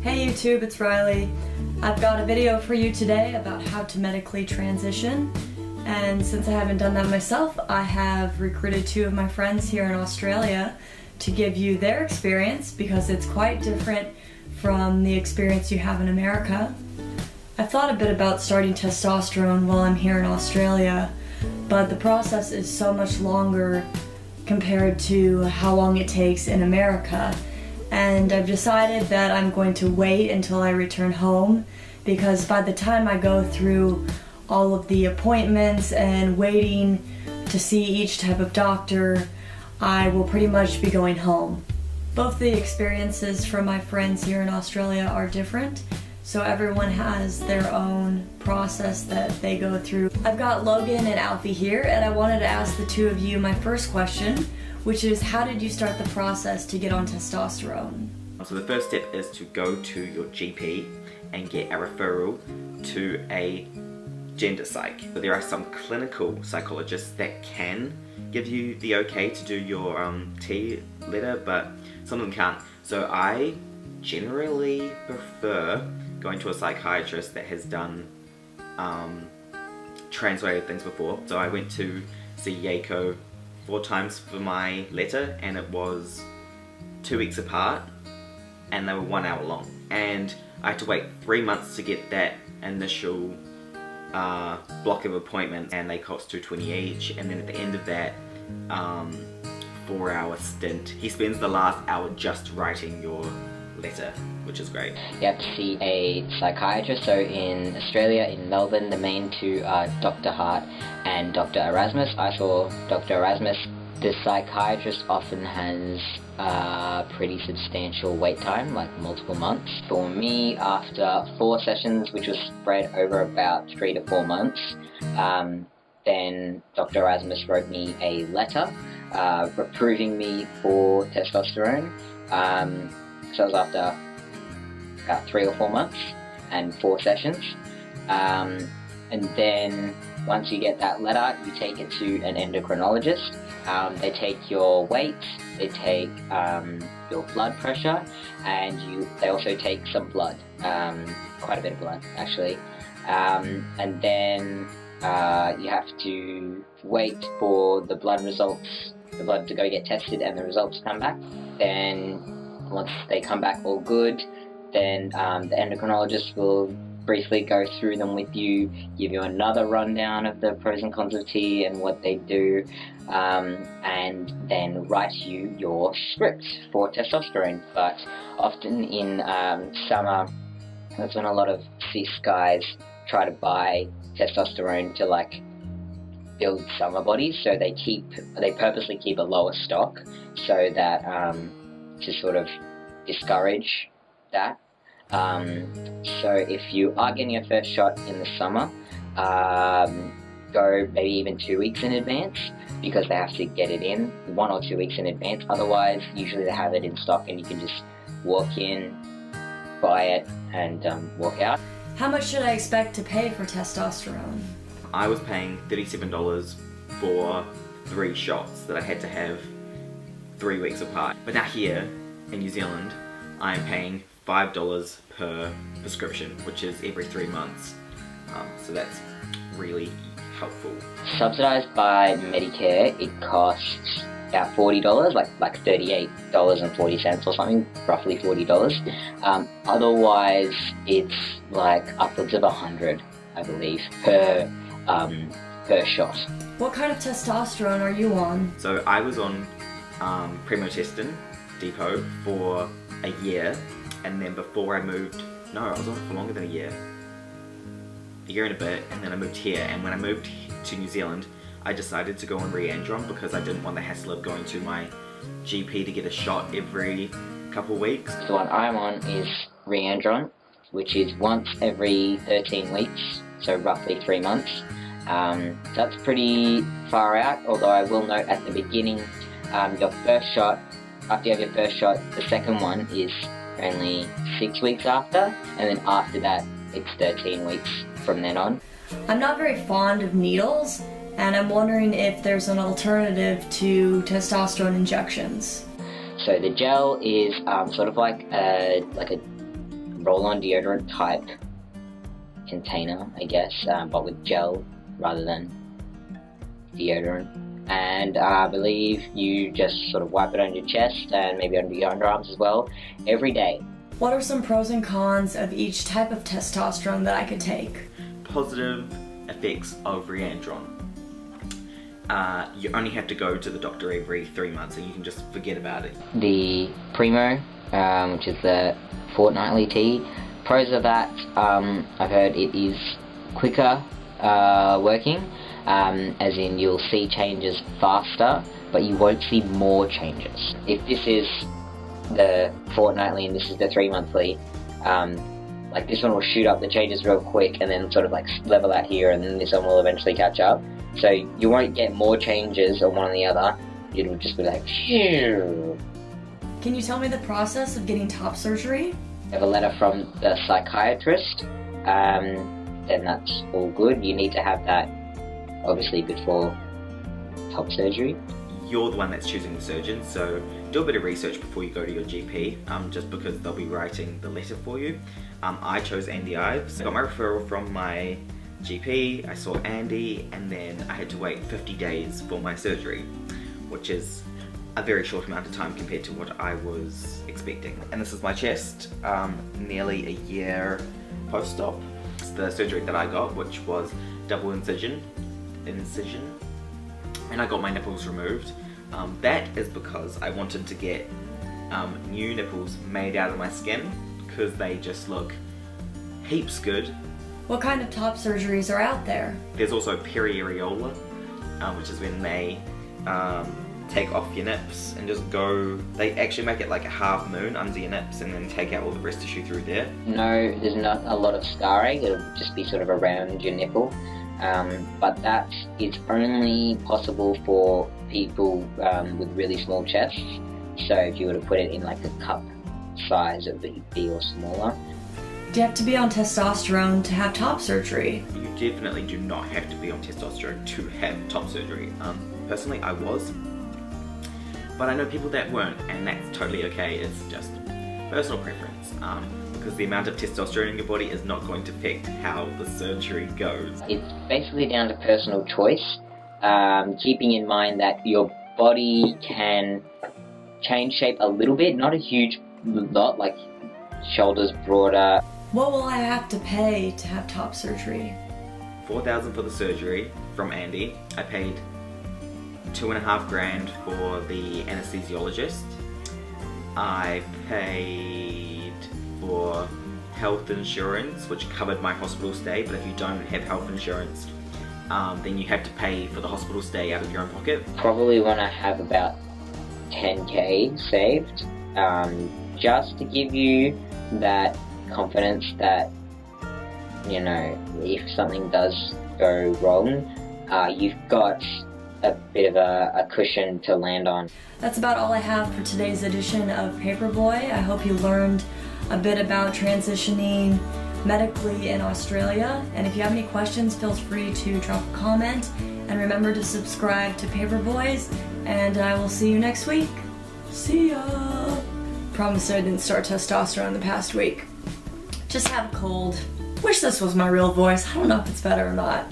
Hey YouTube, it's Riley. I've got a video for you today about how to medically transition, and since I haven't done that myself, I have recruited two of my friends here in Australia to give you their experience because it's quite different from the experience you have in America. I've thought a bit about starting testosterone while I'm here in Australia, but the process is so much longer compared to how long it takes in America. And I've decided that I'm going to wait until I return home, because by the time I go through all of the appointments and waiting to see each type of doctor, I will pretty much be going home. Both the experiences from my friends here in Australia are different, so everyone has their own process that they go through. I've got Logan and Alfie here, and I wanted to ask the two of you my first question, which is, how did you start the process to get on testosterone? So the first step is to go to your GP and get a referral to a gender psych. So there are some clinical psychologists that can give you the okay to do your T letter, but some of them can't. So I generally prefer going to a psychiatrist that has done trans-related things before. So I went to see Yako 4 times for my letter, and it was 2 weeks apart, and they were 1 hour long. And I had to wait 3 months to get that initial block of appointments, and they cost $220 each. And then at the end of that 4-hour stint, he spends the last hour just writing your letter, which is great. You have to see a psychiatrist. So in Australia, in Melbourne, the main two are Dr. Hart and Dr. Erasmus. I saw Dr. Erasmus. The psychiatrist often has a pretty substantial wait time, like multiple months. For me, after 4 sessions, which was spread over about 3 to 4 months, then Dr. Erasmus wrote me a letter approving me for testosterone. So it was after about 3 or 4 months and 4 sessions. And then once you get that letter, you take it to an endocrinologist. They take your weight, they take your blood pressure, and they also take some blood, quite a bit of blood actually. And then you have to wait for the blood to go get tested and the results to come back. Then once they come back all good, then the endocrinologist will briefly go through them with you, give you another rundown of the pros and cons of T and what they do, and then write you your script for testosterone. But often in summer, that's when a lot of cis guys try to buy testosterone to like build summer bodies, so they purposely keep a lower stock so that to sort of discourage that. So if you are getting your first shot in the summer, go maybe even 2 weeks in advance, because they have to get it in 1 or 2 weeks in advance. Otherwise, usually they have it in stock and you can just walk in, buy it, and walk out. How much should I expect to pay for testosterone? I was paying $37 for 3 shots that I had to have 3 weeks apart. But now here in New Zealand, I'm paying $5 per prescription, which is every 3 months. So that's really helpful. Subsidised by Medicare, it costs about $40, like $38.40 or something, roughly $40. Otherwise, it's like upwards of $100, I believe, per shot. What kind of testosterone are you on? So I was on Premotestin Depot for a year, and then before I moved, I was on it for longer than a year and a bit, and then I moved here. And when I moved to New Zealand, I decided to go on Reandron because I didn't want the hassle of going to my GP to get a shot every couple weeks. The one I'm on is Reandron, which is once every 13 weeks, so roughly 3 months. That's pretty far out, although I will note at the beginning, your first shot, after you have your first shot, the second one is only 6 weeks after, and then after that it's 13 weeks from then on. I'm not very fond of needles, and I'm wondering if there's an alternative to testosterone injections. So the gel is sort of like a roll-on deodorant type container, I guess, but with gel rather than deodorant. And I believe you just sort of wipe it on your chest and maybe under your underarms as well every day. What are some pros and cons of each type of testosterone that I could take? Positive effects of Reandron. You only have to go to the doctor every 3 months, so you can just forget about it. The Primo, which is the fortnightly tea. Pros of that, I've heard it is quicker working, as in you'll see changes faster, but you won't see more changes. If this is the fortnightly and this is the 3 monthly, like this one will shoot up the changes real quick and then sort of like level out here, and then this one will eventually catch up. So you won't get more changes on one or the other. It'll just be like, phew. Can you tell me the process of getting top surgery? Have a letter from the psychiatrist, then that's all good. You need to have that obviously before top surgery. You're the one that's choosing the surgeon, so do a bit of research before you go to your GP, just because they'll be writing the letter for you. I chose Andy Ives. I got my referral from my GP, I saw Andy, and then I had to wait 50 days for my surgery, which is a very short amount of time compared to what I was expecting. And this is my chest, nearly a year post-op. It's the surgery that I got, which was double incision, and I got my nipples removed. That is because I wanted to get new nipples made out of my skin, because they just look heaps good. What kind of top surgeries are out there? There's also periareola, which is when they take off your nips and just go, they actually make it like a half moon under your nips and then take out all the breast tissue through there. No, there's not a lot of scarring, it'll just be sort of around your nipple. But that is only possible for people with really small chests. So if you were to put it in like a cup size, it would be or smaller. Do you have to be on testosterone to have top surgery? You definitely do not have to be on testosterone to have top surgery. Personally, I was, but I know people that weren't, and that's totally okay. It's just personal preference, because the amount of testosterone in your body is not going to affect how the surgery goes. It's basically down to personal choice, keeping in mind that your body can change shape a little bit, not a huge lot, like shoulders broader. What will I have to pay to have top surgery? $4,000 for the surgery from Andy. I paid $2.5 grand for the anesthesiologist. I paid for health insurance, which covered my hospital stay, but if you don't have health insurance, then you have to pay for the hospital stay out of your own pocket. Probably want to have about 10k saved, just to give you that confidence that, you know, if something does go wrong, you've got a bit of a cushion to land on. That's about all I have for today's edition of Paperboy. I hope you learned a bit about transitioning medically in Australia, and if you have any questions, feel free to drop a comment, and remember to subscribe to Paperboys, and I will see you next week. See ya! Promise I didn't start testosterone in the past week. Just have a cold. Wish this was my real voice. I don't know if it's better or not.